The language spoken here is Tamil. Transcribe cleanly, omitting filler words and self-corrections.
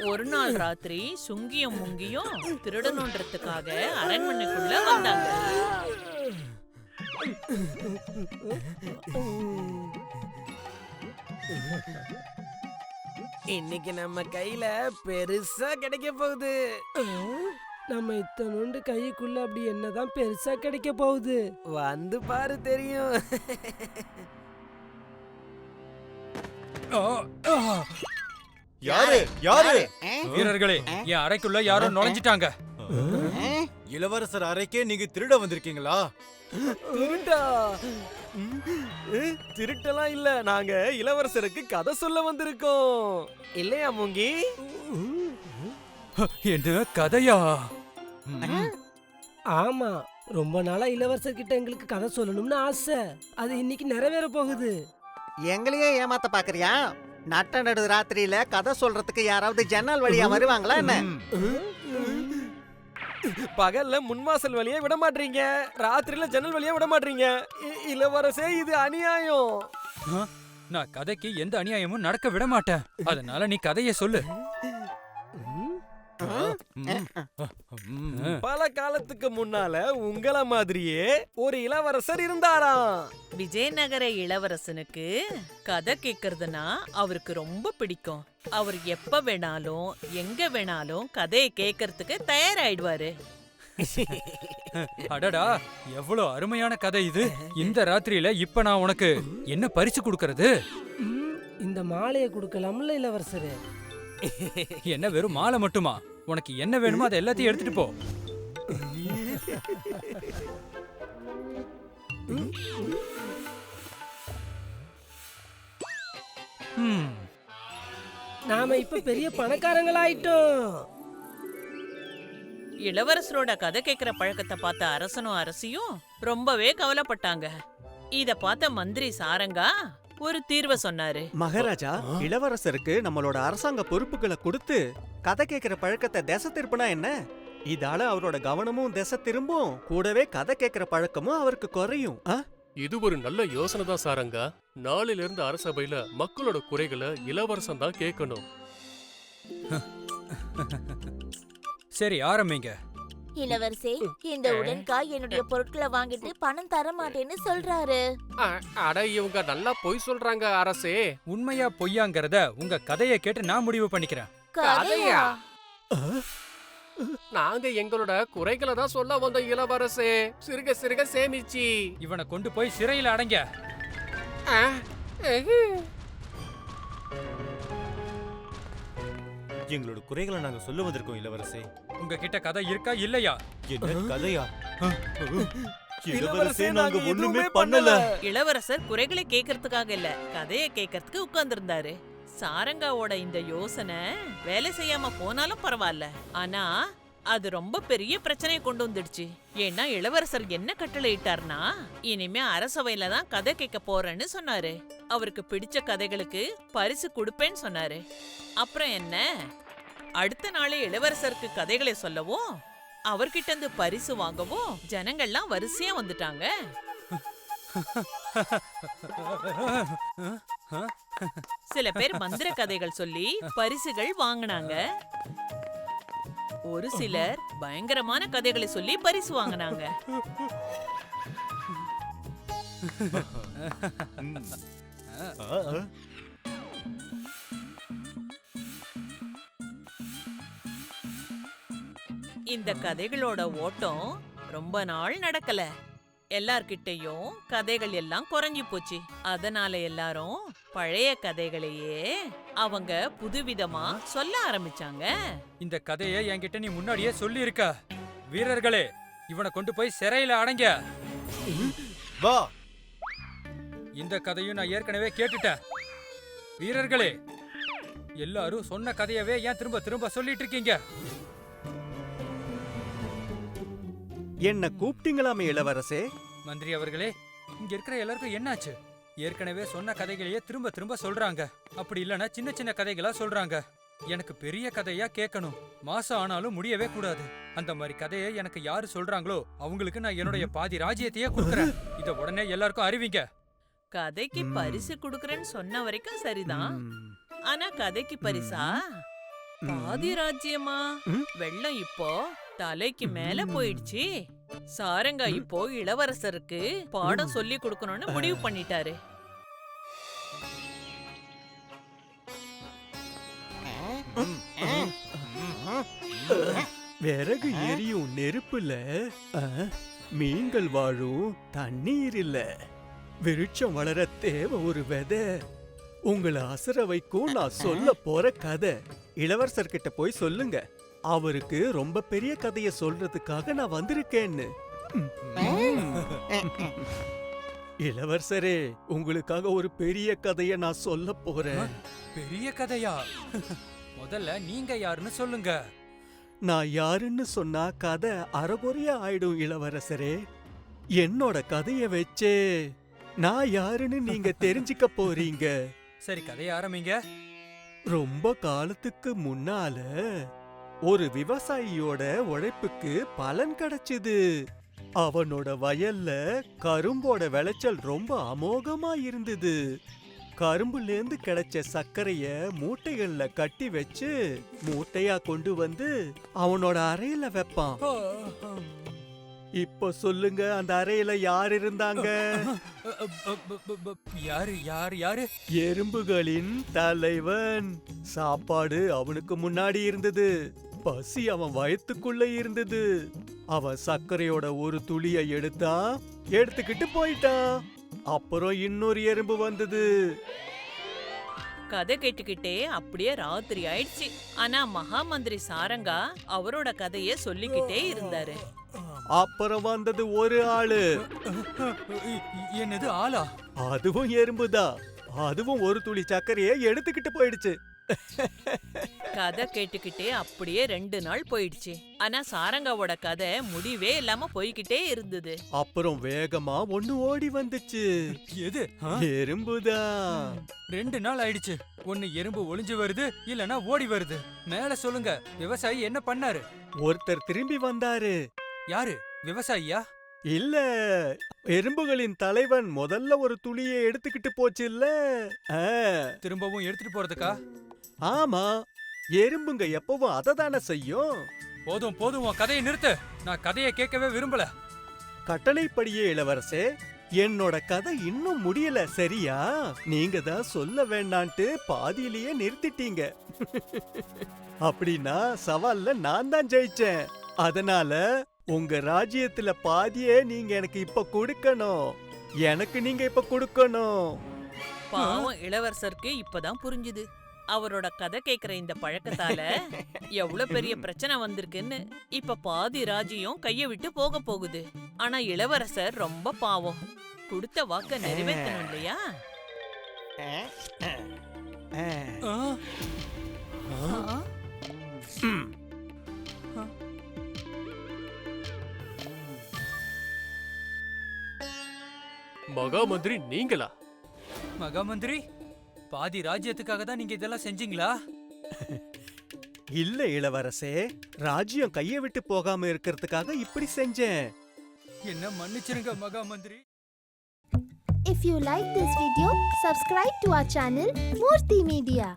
ஒரு நாள் ராத்திரி சுங்கியும் முங்கியும் திருடணுன்றதுக்காக அரண்மனைக்குள்ள வந்தாங்க. இன்னைக்கு நம்ம கையில பெருசா கிடைக்க போகுது. நம்ம இத்தனோண்டு கைக்குள்ள அப்படி என்னதான் பெருசா கிடைக்க போகுது? வந்து பாரு தெரியும். யாரு யாரு? வீரர்களே, என் அறைக்குள்ள யாரோ நுழைஞ்சிட்டாங்க. இளவரசர் அறைக்கே நீங்க திருட வந்திருக்கீங்களா? திருட்டா? திருட்டெல்லாம் இல்ல, நாங்க இளவரசருக்கு கதை சொல்ல வந்திருக்கோம். இல்லையா மூங்கி? என்ன கதையா? ஆமா, ரொம்ப நாளா இளவரசர்கிட்ட எங்களுக்கு கதை சொல்லணும்னு ஆசை. அது இன்னைக்கு நிறைவேற போகுது. எங்களையே ஏமாத்த பாக்குறியா? நட்ட நடு ராத்திரியில கதை சொல்றதுக்கு யாராவது ஜன்னல் வழியா வருவாங்களா என்ன? பகல்ல முன்வாசல் வழியா விட மாட்டீங்க, ராத்திரியில ஜன்னல் வழியா விட மாட்டீங்க. இளவரசே, இது அநியாயம். நான் கதைக்கு எந்த அநியாயமும் நடக்க விட மாட்டேன். அதனால நீ கதையை சொல்லு. பல காலத்துக்கு முன்னால உங்கள மாதிரியே ஒரு இளவரசர் இருந்தாராம். விஜயநகர இளவரசனுக்கு கதை கேக்குறதுனா அவருக்கு ரொம்ப பிடிக்கும். அவர் எப்ப வேணாலும் எங்க வேணாலும் கதையை கேட்கறதுக்கு தயாராயிடுவாரு. அடடா, எவ்வளவு அருமையான கதை இது. இந்த ராத்திரியில இப்ப நான் உனக்கு என்ன பரிசு கொடுக்கறது? இந்த மாலையை கொடுக்கலாம்ல இளவரசரு? என்ன வெறும் மாலை மட்டுமா? உனக்கு என்ன வேணுமோ அதை எல்லாத்தையும் எடுத்துட்டு போ. நாம இப்ப பெரிய பணக்காரங்களாயிட்டோம். இளவரசரோட கதை கேட்கிற பழக்கத்தை பார்த்த அரசனும் அரசியும் ரொம்பவே கவலைப்பட்டாங்க. இத பார்த்த மந்திரி சாரங்கா ஒரு தீர்வை சொன்னாரு. மகாராஜா, இளவரசருக்கு நம்மளோட அரசாங்க பொறுப்புகளை கொடுத்து கதை கேட்கிற பழக்கத்தை திசை திருப்பினா என்ன? இதால அவரோட கவனமும் திசை திரும்பும், கூடவே கதை கேட்கிற பழக்கமும் அவருக்கு குறையும். இது ஒரு நல்ல யோசனை தான் சாரங்கா. நாளில இருந்து அரசபையில மக்களோட குறைகளை இளவரசன் தான் கேட்கணும். சரி, ஆரம்பிங்க. இளவரசே, இந்த உடன்காய் என்னுடைய பொருட்களை வாங்கிட்டு பணம் தர மாட்டேன்னு சொல்றாரு. அட, இவங்க நல்லா பொய் சொல்றாங்க அரசே. உண்மையா பொய்யாங்கிறத உங்க கதையை கேட்டு நான் முடிவு பண்ணிக்கிறேன். கதையா? நாங்க எங்களோட குறைகளை தான் சொல்ல வந்தோம் இளவரசே. சிறுக சிறுக சேமிச்சு இவனை கொண்டு போய் சிறையில் அடைங்க. எங்களோட குறைகளை நாங்க சொல்ல வந்திருக்கோம் இளவரசே. உங்ககிட்ட கதை இருக்கா இல்லையா? என்ன கதையா? இளவரசே, நாங்க ஒண்ணுமே பண்ணல. இளவரசர் குறைகளை கேட்கறதுக்காக இல்ல, கதையை கேட்கறதுக்கு உட்கார்ந்திருந்தாரு. சாரங்காவோட இந்த யோசனை வேலை செய்யாம போனாலும் பரவாயில்ல, ஆனா அது ரொம்ப பெரிய பிரச்சனையை கொண்டு வந்துடுச்சு. ஏன்னா இளவரசர் என்ன கட்டளை இட்டார்னா, இனிமே அரசவையில தான் கதை கேட்க போறேன்னு சொன்னாரு. அவருக்கு பிடிச்ச கதைகளுக்கு பரிசு கொடுப்பேன்னு சொன்னாரு. அப்புறம் என்ன, அடுத்த நாளே இளவரசருக்கு கதைகளை சொல்லவும் அவர்கிட்ட இருந்து பரிசு வாங்கவும் ஜனங்கள்லாம் வரிசையா வந்துட்டாங்க. சில பேர் மந்திர கதைகள் சொல்லி பரிசுகள் வாங்கினாங்க. ஒரு சிலர் பயங்கரமான கதைகளை சொல்லி பரிசு வாங்கினாங்க. இந்த கதைகளோட ஓட்டம் ரொம்ப நாள் நடக்கல. எல்லார்கிட்டையும் கதைகள் எல்லாம் குறைஞ்சி போச்சு. அதனால எல்லாரும் பழைய கதைகளையே அவங்க புதுவிதமா சொல்ல ஆரம்பிச்சாங்க. இந்த கதையை என்கிட்ட நீ முன்னாடியே சொல்லி இருக்க. வீரர்களே, இவனை கொண்டு போய் சிறையில அடைங்க. வா. இந்த கதையும் நான் ஏற்கனவே கேட்டுட்டேன். வீரர்களே, எல்லாரும் சொன்ன கதையவே ஏன் திரும்ப திரும்ப சொல்லிட்டு இருக்கீங்க? என்ன கூப்பிட்டீங்களாமே இளவரசே? மந்திரி அவர்களே, இங்க இருக்கிற எல்லாருக்கும் என்னாச்சு? ஏற்கனவே சொன்ன கதைகளையே திரும்ப திரும்ப சொல்றாங்க. அப்படி இல்லைன்னா சின்ன சின்ன கதைகளா சொல்றாங்க. எனக்கு பெரிய கதையா கேட்கணும். மாசம் ஆனாலும் முடியவே கூடாது. அந்த மாதிரி கதையை எனக்கு யாரு சொல்றாங்களோ அவங்களுக்கு நான் என்னுடைய பாதி ராஜ்யத்தையே கொடுக்கறேன். இத உடனே எல்லாருக்கும் அறிவிங்க. கதைக்கு பரிசு குடுக்கறேன்னு சொன்ன வரைக்கும் சரிதான். ஆனா கதைக்கு பரிசா? பாதி ராஜ்யமா? ம். வெள்ளம் இப்போ தலைக்கு மேல போயிடுச்சு. சாரங்கா இப்போ இளவரசருக்கு பாடம் சொல்லி கொடுக்கணும்னு முடிவு பண்ணிட்டாரு. விறகு எரியும் நெருப்புல மீன்கள் வாழும் தண்ணீர் இல்ல. விருட்சம் வளர தேவை ஒரு விதை. உங்களை அசர வைக்கும் நான் சொல்ல போற கதை. இளவரசர்கிட்ட போய் சொல்லுங்க, அவருக்கு ரொம்ப பெரிய கதைய சொல்றதுக்காக நான் வந்திருக்கேன்னு. இளவரசரே, உங்களுக்காக ஒரு பெரிய கதைய நான் சொல்ல போறேன். பெரிய கதையா? முதல்ல நீங்க யாருன்னு சொல்லுங்க. நான் யாருன்னு சொன்னா கதை அறகுறையா ஆயிடும் இளவரசரே. என்னோட கதைய வச்சே நான் யாருன்னு நீங்க தெரிஞ்சுக்க போறீங்க. சரி, கதைய ஆரம்பிங்க. ரொம்ப காலத்துக்கு முன்னால ஒரு விவசாயியோட உழைப்புக்கு பலன் கிடைச்சுது. அவனோட வயல்ல கரும்போட விளைச்சல் ரொம்ப அமோகமா இருந்தது. கரும்புல இருந்து கிடைச்ச சர்க்கரைய மூட்டைகள்ல கட்டி வச்சு மூட்டையா கொண்டு வந்து அவனோட அறையில வைப்பான். இப்ப சொல்லுங்க, அந்த அறையில யார் இருந்தாங்க? யாரு யாரு யாரு? எறும்புகளின் தலைவன். சாப்பாடு அவனுக்கு முன்னாடி இருந்தது. பசி அவன் வயத்துக்குள்ள இருந்தது. அவன் சர்க்கரையோட ஒரு துளியை எடுத்துக்கிட்டு போயிட்டான். அப்புறம் இன்னொரு எறும்பு வந்தது. கதை கேட்டுக்கிட்டே அப்படியே ராத்திரி ஆயிடுச்சு. ஆனா மகா மந்திரி சாரங்கா அவரோட கதைய சொல்லிக்கிட்டே இருந்தாரு. அப்புறம் வந்தது ஒரு ஆளு. என்னது, ஆளா? அதுவும் எறும்புதான். அதுவும் ஒரு துளி சர்க்கரையை எடுத்துக்கிட்டு போயிடுச்சு. கதை கேட்டுக்கிட்டே அப்படியே 2 நாள் போயிடுச்சு. ஆனா சாரங்காவோட கதை முடிவே இல்லாம போய்கிட்டே இருந்தது. அப்புறம் வேகமா ஒண்ணு ஓடி வந்துச்சு. எது? எறும்புதான். 2 நாள் ஆயிடுச்சு. ஒன்னு எறும்பு ஒளிஞ்சு வருது, இல்லனா ஓடி வருது. மேல சொல்லுங்க, விவசாயி என்ன பண்ணாரு? ஒருத்தர் திரும்பி வந்தாரு. யாரு? விவசாயியா? இல்ல, எறும்புகளின் தலைவன். முதல்ல ஒரு துளியை எடுத்துக்கிட்டு போச்சு இல்ல. திரும்பவும் எடுத்துட்டு போறதுக்கா? ஆமா, எறும்புங்க எப்பவும் அதை தானே செய்யும். போதும் போதும், உன் கதையை நிறுத்து. நான் கதையை கேட்கவே விரும்பல. கட்டளைப்படியே இளவரசே, என்னோட கதை இன்னும் முடியல. சரியா? நீங்க தான் சொல்ல வேண்டான்ட்டு பாதியிலேயே நிறுத்திட்டீங்க. அப்படின்னா சவால்ல நான் தான் ஜெயிச்சேன். அதனால உங்க ராஜ்யத்துல பாதியே நீங்க எனக்கு இப்ப கொடுக்கணும். எனக்கு நீங்க இப்ப கொடுக்கணும். பாவம் இளவரசருக்கு இப்பதான் புரிஞ்சுது. அவரோட கதை கேக்குற இந்த பழக்கத்தால எவ்வளவு பெரிய பிரச்சனை வந்திருக்குன்னு. இப்ப பாதி ராஜ்யம் கைய விட்டு போக போகுது. ஆனா இளவரசர் ரொம்ப பாவம். கொடுத்த வாக்க நிறைவேற்றணும் இல்லையா? மகா மந்திரி நீங்களா? மகா மந்திரி, பாதி ராஜ்யத்துக்காக தான் நீங்க இதெல்லாம் செஞ்சீங்களா? இல்ல இளவரசே, ராஜ்யம் கைய விட்டு போகாம இருக்கிறதுக்காக இப்படி செஞ்சேன். என்ன மன்னிச்சிருங்க மகா மந்திரி. If you like this video, subscribe to our channel Murthy Media.